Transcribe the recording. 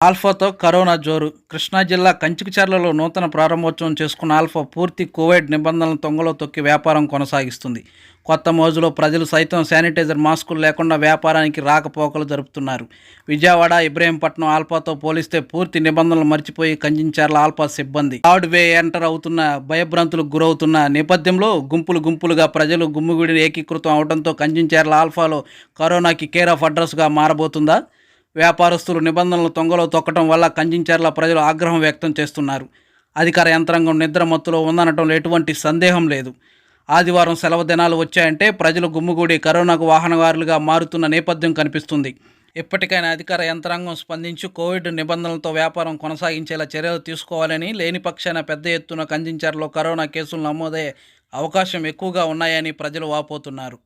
ఆల్ఫాతో corona జోరు. కృష్ణా జిల్లా కంచికచర్లలో నూతన ప్రారంభోత్సవం చేసుకున్న ఆల్ఫా పూర్తి కోవిడ్ నిబంధనలను తొంగలో తొక్కి వ్యాపారం కొనసాగిస్తుంది. కొత్త మోజులో ప్రజలు సైతం శానిటైజర్ మాస్కులు లేకుండా వ్యాపారానికి రాకపోకలు జరుపుతున్నారు. విజయవాడ, ఇబ్రహీంపట్నం ఆల్ఫాతో పోలిస్తే పూర్తి నిబంధనలు మర్చిపోయి కంచించర్ల ఆల్ఫా సిబ్బంది థర్డ్ వే ఎంటర్ అవుతున్న భయభ్రాంతులకు గురవుతున్న నేపథ్యంలో గుంపులుగా ప్రజలు గుమ్మిగూడి ఏకీకృతం అవడంతో కంచించర్ల ఆల్ఫాలో కరోనాకి కేర్ ఆఫ్ అడ్రస్గా మారబోతుందా? వ్యాపారస్తులు నిబంధనలు తొంగలో తొక్కడం వల్ల కంచించర్ల ప్రజలు ఆగ్రహం వ్యక్తం చేస్తున్నారు. అధికార యంత్రాంగం నిద్రమత్తులో ఉందనటంలో ఎటువంటి సందేహం లేదు. ఆదివారం సెలవు దినాలు వచ్చాయంటే ప్రజలు గుమ్మిగూడి కరోనాకు వాహనదారులుగా మారుతున్న నేపథ్యం కనిపిస్తుంది. ఇప్పటికైనా అధికార యంత్రాంగం స్పందించి కోవిడ్ నిబంధనలతో వ్యాపారం కొనసాగించేలా చర్యలు తీసుకోవాలని, లేని పక్షాన పెద్ద ఎత్తున కంచించర్లలో కరోనా కేసులు నమోదయ్యే అవకాశం ఎక్కువగా ఉన్నాయని ప్రజలు వాపోతున్నారు.